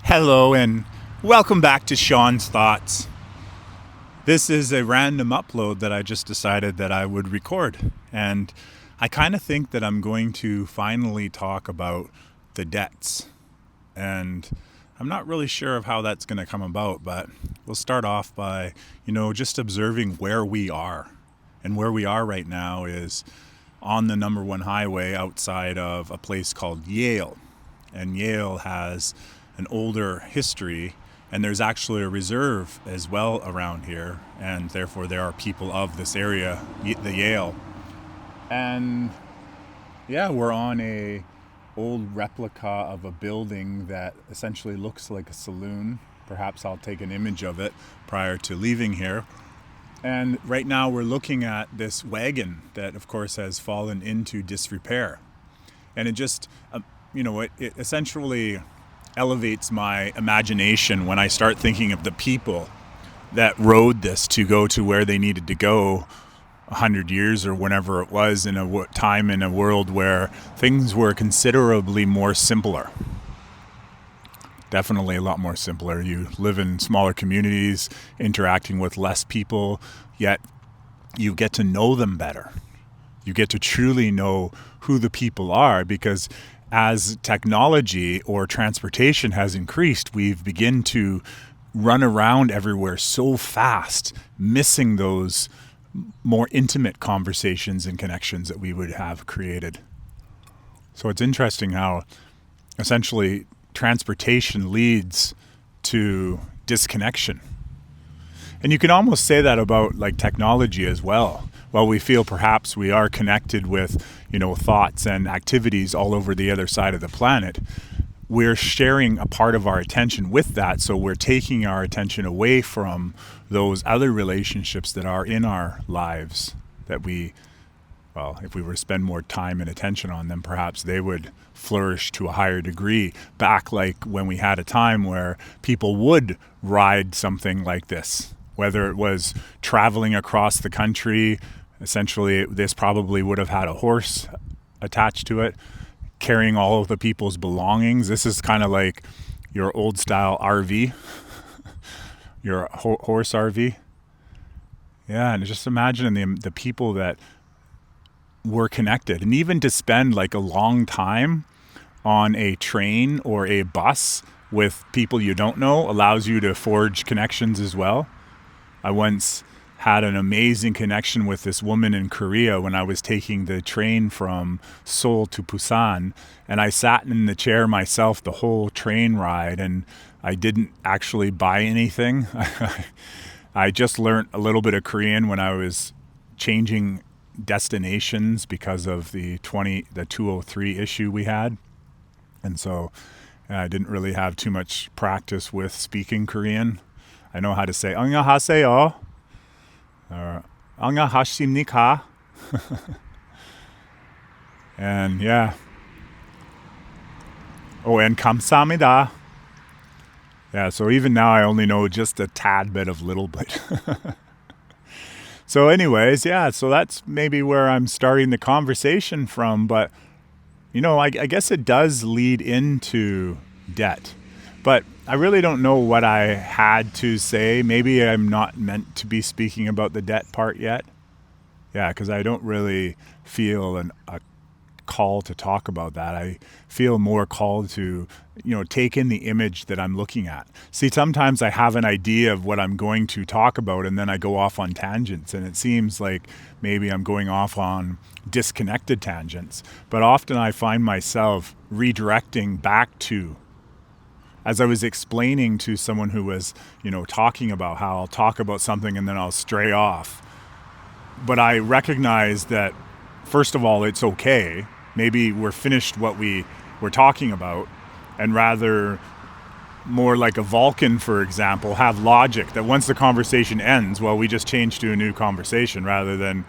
Hello and welcome back to Shone's Thoughts. This is a random upload that I just decided that I would record. And I kind of think that I'm going to finally talk about the debts. And I'm not really sure of how that's going to come about, but we'll start off by, just observing where we are. And where we are right now is on the number one highway outside of a place called Yale. And Yale has an older history, and there's actually a reserve as well around here, and therefore there are people of this area, the Yale. And yeah, we're on a old replica of a building that essentially looks like a saloon. Perhaps I'll take an image of it prior to leaving here. And right now we're looking at this wagon that of course has fallen into disrepair. And it just, it essentially elevates my imagination when I start thinking of the people that rode this to go to where they needed to go 100 years or whenever it was in a time in a world where things were considerably more simpler. Definitely a lot more simpler. You live in smaller communities, interacting with less people, yet you get to know them better. You get to truly know who the people are, because as technology or transportation has increased, we've begun to run around everywhere so fast, missing those more intimate conversations and connections that we would have created. So it's interesting how essentially transportation leads to disconnection. And you can almost say that about like technology as well. While we feel perhaps we are connected with, thoughts and activities all over the other side of the planet, we're sharing a part of our attention with that. So we're taking our attention away from those other relationships that are in our lives that if we were to spend more time and attention on them, perhaps they would flourish to a higher degree, back like when we had a time where people would ride something like this, whether it was traveling across the country. Essentially, this probably would have had a horse attached to it, carrying all of the people's belongings. This is kind of like your old style RV, your horse RV. Yeah, and just imagine the people that were connected. And even to spend like a long time on a train or a bus with people you don't know allows you to forge connections as well. I once had an amazing connection with this woman in Korea when I was taking the train from Seoul to Busan, and I sat in the chair myself the whole train ride, and I didn't actually buy anything. I just learned a little bit of Korean when I was changing destinations because of the 203 issue we had, and so I didn't really have too much practice with speaking Korean. I know how to say 안녕하세요 or 안녕하십니까. And yeah. Oh, and 감사합니다. Yeah, so even now I only know just a tad bit of little bit. So anyways, yeah, so that's maybe where I'm starting the conversation from. But, I guess it does lead into debt. But I really don't know what I had to say. Maybe I'm not meant to be speaking about the debt part yet. Yeah, because I don't really feel a call to talk about that. I feel more called to, take in the image that I'm looking at. See, sometimes I have an idea of what I'm going to talk about, and then I go off on tangents, and it seems like maybe I'm going off on disconnected tangents. But often I find myself redirecting back to, as I was explaining to someone who was, talking about how I'll talk about something and then I'll stray off. But I recognize that, first of all, it's okay. Maybe we're finished what we were talking about, and rather more like a Vulcan, for example, have logic that once the conversation ends, we just change to a new conversation rather than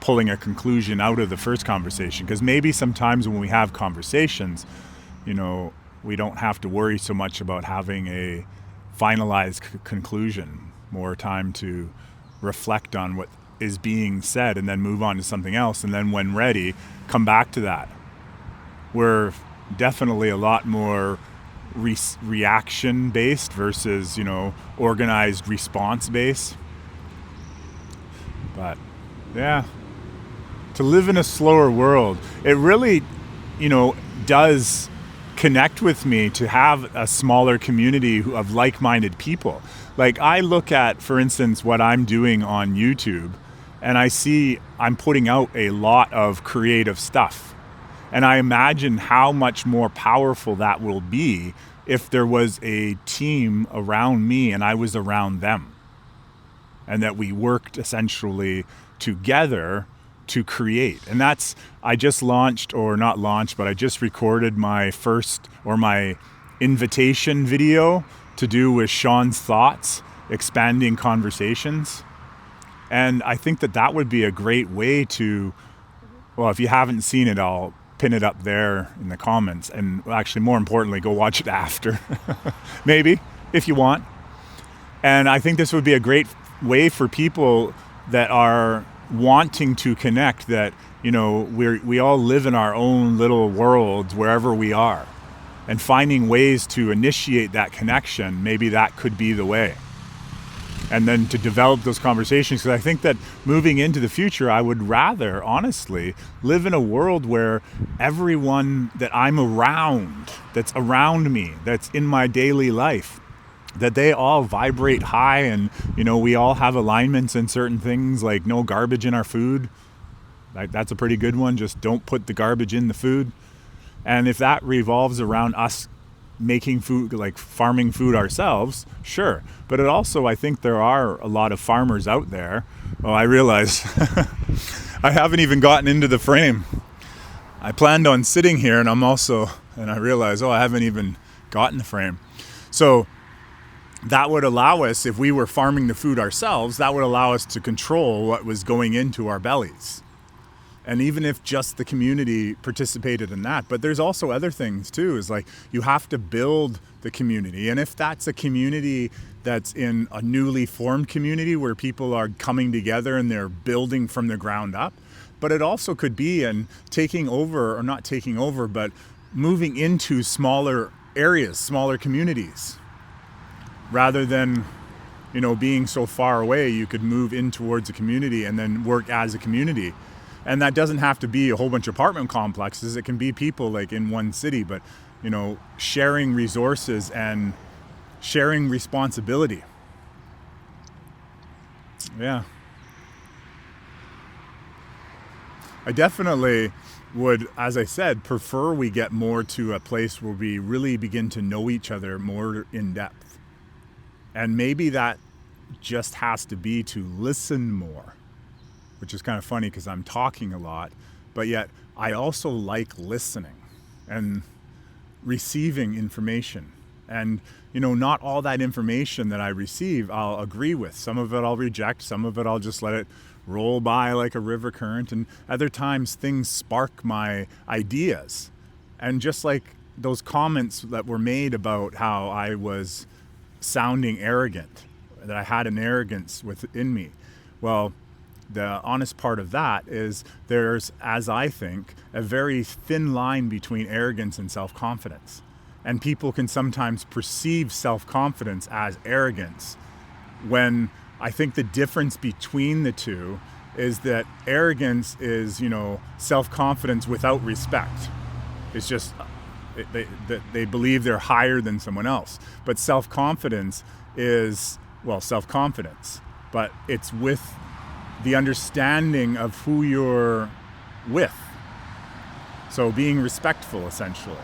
pulling a conclusion out of the first conversation. Because maybe sometimes when we have conversations, we don't have to worry so much about having a finalized conclusion, more time to reflect on what is being said and then move on to something else. And then when ready, come back to that. We're definitely a lot more reaction based versus, organized response based. But yeah, to live in a slower world, it really, does connect with me to have a smaller community of like-minded people. Like, I look at, for instance, what I'm doing on YouTube, and I see I'm putting out a lot of creative stuff. And I imagine how much more powerful that will be if there was a team around me and I was around them. And that we worked essentially together to create. And I just launched, or not launched, but I just recorded my invitation video to do with Shone's thoughts, expanding conversations. And I think that would be a great way to, well, if you haven't seen it, I'll pin it up there in the comments. And actually, more importantly, go watch it after, maybe, if you want. And I think this would be a great way for people that are wanting to connect, that, we all live in our own little worlds wherever we are, and finding ways to initiate that connection. Maybe that could be the way. And then to develop those conversations, because I think that moving into the future, I would rather, honestly, live in a world where everyone that I'm around, that's around me, that's in my daily life, that they all vibrate high, and, we all have alignments in certain things, like no garbage in our food. That's a pretty good one. Just don't put the garbage in the food. And if that revolves around us making food, like farming food ourselves, sure. But it also, I think there are a lot of farmers out there. Oh, I realize I haven't even gotten into the frame. I planned on sitting here, and I realize, I haven't even gotten the frame. So that would allow us, if we were farming the food ourselves, that would allow us to control what was going into our bellies. And even if just the community participated in that. But there's also other things too, is like, you have to build the community. And if that's a community that's in a newly formed community where people are coming together and they're building from the ground up, but it also could be in taking over, or not taking over, but moving into smaller areas, smaller communities. Rather than, being so far away, you could move in towards a community and then work as a community. And that doesn't have to be a whole bunch of apartment complexes. It can be people like in one city, but, sharing resources and sharing responsibility. Yeah. I definitely would, as I said, prefer we get more to a place where we really begin to know each other more in depth. And maybe that just has to be to listen more. Which is kind of funny because I'm talking a lot, but yet I also like listening and receiving information. And, not all that information that I receive I'll agree with. Some of it I'll reject, some of it I'll just let it roll by like a river current. And other times things spark my ideas. And just like those comments that were made about how I was sounding arrogant, that I had an arrogance within me. Well, the honest part of that is there's, as I think, a very thin line between arrogance and self-confidence. And people can sometimes perceive self-confidence as arrogance, when I think the difference between the two is that arrogance is, self-confidence without respect. It's just they believe they're higher than someone else. But self-confidence is, self-confidence, but it's with the understanding of who you're with. So being respectful, essentially.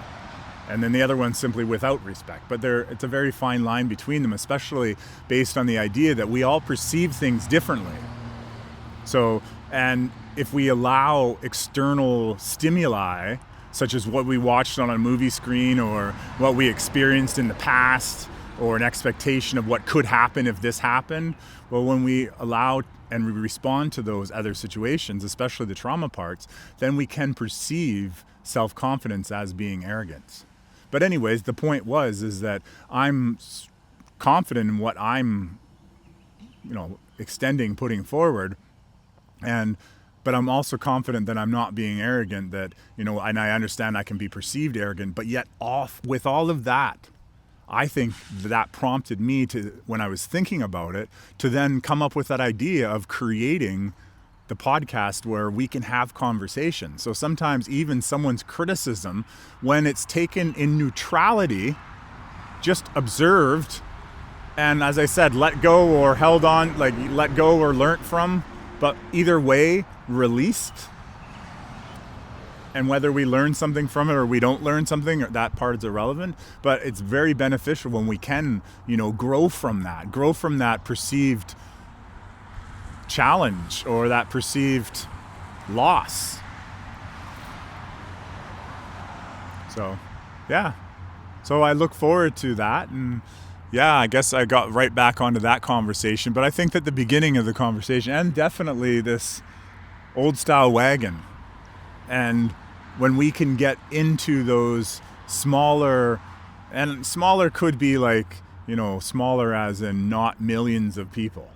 And then the other one's simply without respect. But it's a very fine line between them, especially based on the idea that we all perceive things differently. So, and if we allow external stimuli, such as what we watched on a movie screen or what we experienced in the past, or an expectation of what could happen if this happened, well, when we allow and we respond to those other situations, especially the trauma parts, then we can perceive self-confidence as being arrogance. But anyways, the point is that I'm confident in what I'm, extending, putting forward, but I'm also confident that I'm not being arrogant, that, and I understand I can be perceived arrogant, but yet with all of that, I think that prompted me to, when I was thinking about it, to then come up with that idea of creating the podcast where we can have conversations. So sometimes even someone's criticism, when it's taken in neutrality, just observed, and as I said, let go or held on, like let go or learnt from, but either way, released. And whether we learn something from it or we don't learn something, that part is irrelevant. But it's very beneficial when we can, grow from that perceived challenge or that perceived loss. So, yeah. So I look forward to that. And yeah, I guess I got right back onto that conversation. But I think that the beginning of the conversation, and definitely this old style wagon, and when we can get into those smaller, and smaller could be like, smaller as in not millions of people.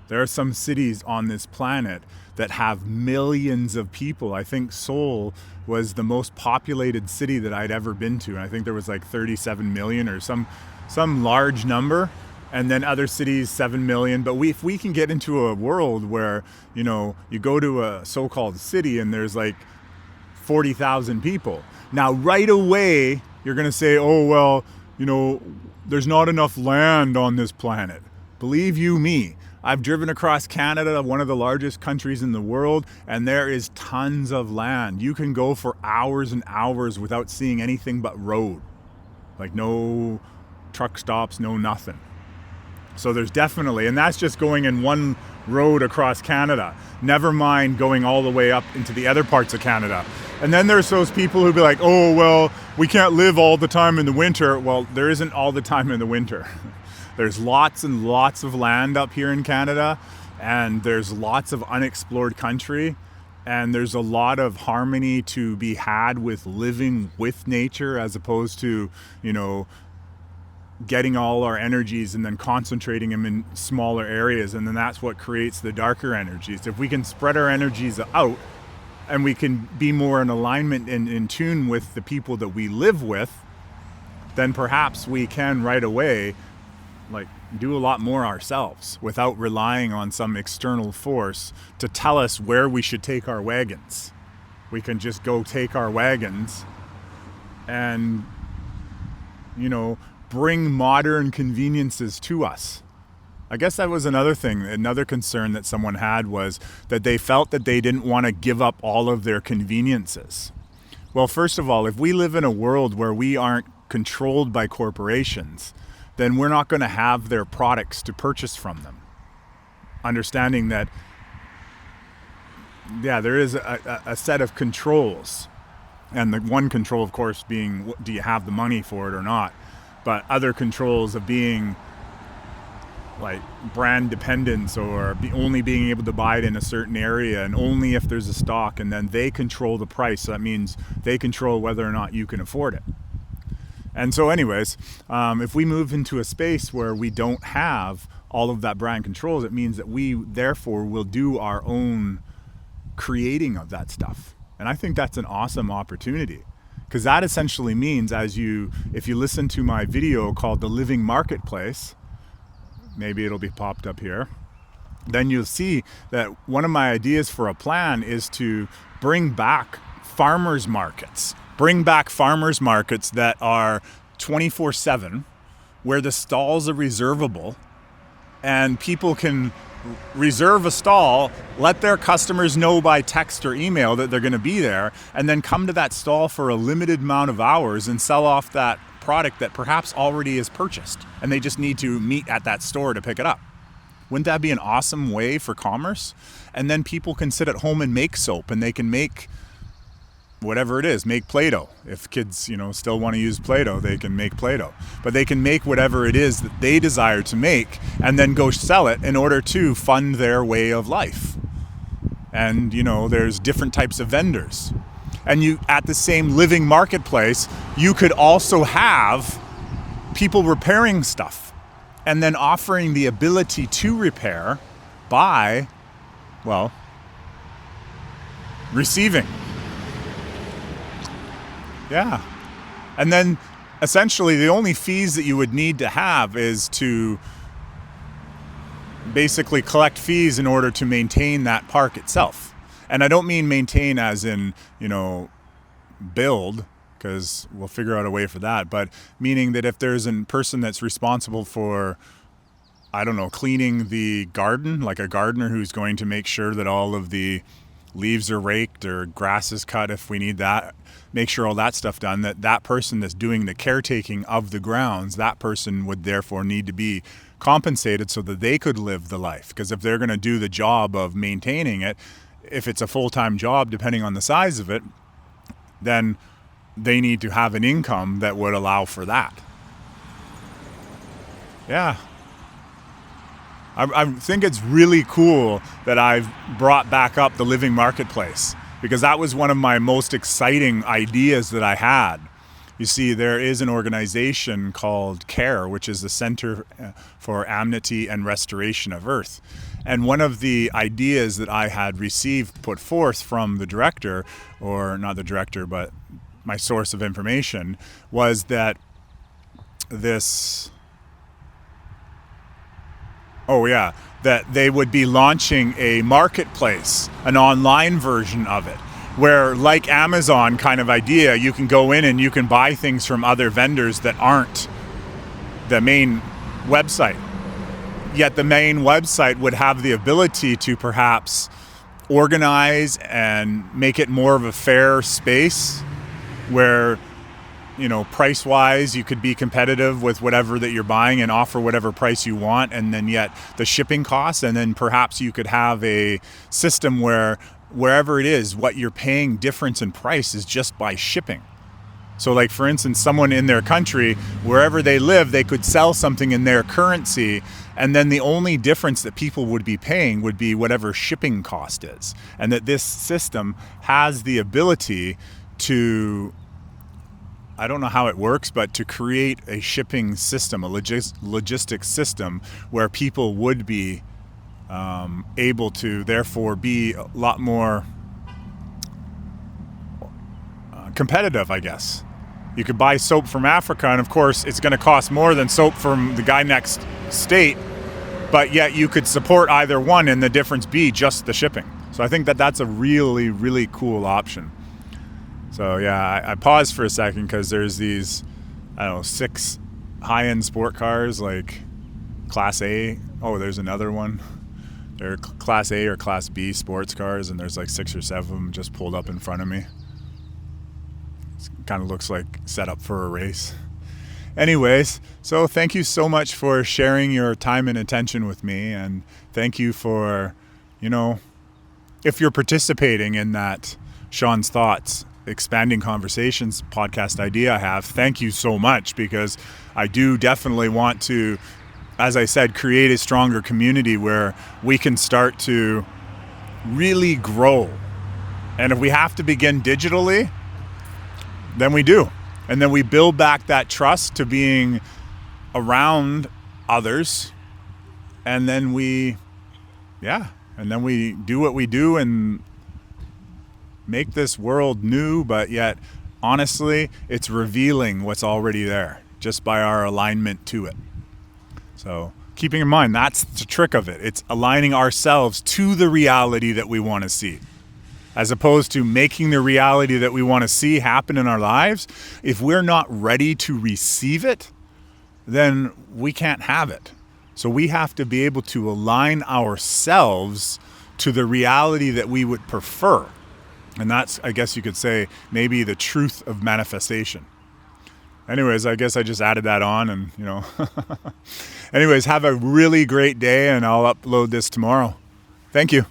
There are some cities on this planet that have millions of people. I think Seoul was the most populated city that I'd ever been to. And I think there was like 37 million or some large number. And then other cities, 7 million. But if we can get into a world where, you go to a so-called city and there's like 40,000 people. Now, right away, you're going to say, oh, well, there's not enough land on this planet. Believe you me, I've driven across Canada, one of the largest countries in the world, and there is tons of land. You can go for hours and hours without seeing anything but road. Like no truck stops, no nothing. So there's definitely, and that's just going in one road across Canada. Never mind going all the way up into the other parts of Canada. And then there's those people who be like, oh, well, we can't live all the time in the winter. Well, there isn't all the time in the winter. There's lots and lots of land up here in Canada, and there's lots of unexplored country, and there's a lot of harmony to be had with living with nature as opposed to, getting all our energies and then concentrating them in smaller areas. And then that's what creates the darker energies. If we can spread our energies out and we can be more in alignment and in tune with the people that we live with, then perhaps we can right away do a lot more ourselves without relying on some external force to tell us where we should take our wagons. We can just go take our wagons and, bring modern conveniences to us. I guess that was another thing, another concern that someone had was that they felt that they didn't want to give up all of their conveniences. Well, first of all, if we live in a world where we aren't controlled by corporations, then we're not going to have their products to purchase from them. Understanding that, there is a set of controls. And the one control, of course, being, do you have the money for it or not? But other controls of being like brand dependence or only being able to buy it in a certain area and only if there's a stock, and then they control the price. So that means they control whether or not you can afford it. And so anyways, if we move into a space where we don't have all of that brand controls, it means that we therefore will do our own creating of that stuff. And I think that's an awesome opportunity, because that essentially means if you listen to my video called The Living Marketplace, maybe it'll be popped up here, then you'll see that one of my ideas for a plan is to bring back farmers markets. Bring back farmers markets that are 24/7, where the stalls are reservable and people can reserve a stall, let their customers know by text or email that they're going to be there, and then come to that stall for a limited amount of hours and sell off that product that perhaps already is purchased and they just need to meet at that store to pick it up. Wouldn't that be an awesome way for commerce? And then people can sit at home and make soap, and they can make whatever it is, make Play-Doh. If kids, still want to use Play-Doh, they can make Play-Doh. But they can make whatever it is that they desire to make and then go sell it in order to fund their way of life. And, there's different types of vendors. And at the same living marketplace, you could also have people repairing stuff and then offering the ability to repair by, receiving. Yeah. And then essentially the only fees that you would need to have is to basically collect fees in order to maintain that park itself. And I don't mean maintain as in, build, because we'll figure out a way for that, but meaning that if there's a person that's responsible for, I don't know, cleaning the garden, like a gardener who's going to make sure that all of the leaves are raked or grass is cut if we need that, make sure all that stuff done, that person that's doing the caretaking of the grounds, that person would therefore need to be compensated so that they could live the life. Because if they're going to do the job of maintaining it, if it's a full-time job, depending on the size of it, then they need to have an income that would allow for that. Yeah. I think it's really cool that I've brought back up the living marketplace, because that was one of my most exciting ideas that I had. You see, there is an organization called CARE, which is the Center for Amity and Restoration of Earth. And one of the ideas that I had received put forth from the director, or not the director, but my source of information, was that that they would be launching a marketplace, an online version of it, where, like Amazon kind of idea, you can go in and you can buy things from other vendors that aren't the main website. Yet the main website would have the ability to perhaps organize and make it more of a fair space where, price-wise, you could be competitive with whatever that you're buying and offer whatever price you want, and then yet the shipping costs, and then perhaps you could have a system where wherever it is, what you're paying difference in price is just by shipping. So like, for instance, someone in their country, wherever they live, they could sell something in their currency, and then the only difference that people would be paying would be whatever shipping cost is. And that this system has the ability to, I don't know how it works, but to create a shipping system, a logistics system where people would be able to therefore be a lot more competitive, I guess. You could buy soap from Africa, and of course it's going to cost more than soap from the guy next state, but yet you could support either one and the difference be just the shipping. So I think that that's a really, really cool option. So yeah, I paused for a second because there's these, 6 high-end sport cars, like Class A. Oh, there's another one. They're Class A or Class B sports cars, and there's like 6 or 7 of them just pulled up in front of me. It kind of looks like set up for a race. Anyways, so thank you so much for sharing your time and attention with me, and thank you for, if you're participating in that Shone's Thoughts Expanding Conversations podcast idea I have, thank you so much, because I do definitely want to, as I said, create a stronger community where we can start to really grow. And if we have to begin digitally, then we do. And then we build back that trust to being around others. And then we do what we do and make this world new, but yet, honestly, it's revealing what's already there just by our alignment to it. So keeping in mind, that's the trick of it. It's aligning ourselves to the reality that we want to see, as opposed to making the reality that we want to see happen in our lives. If we're not ready to receive it, then we can't have it. So we have to be able to align ourselves to the reality that we would prefer. And that's, I guess you could say, maybe the truth of manifestation. Anyways, I guess I just added that on, and Anyways, have a really great day, and I'll upload this tomorrow. Thank you.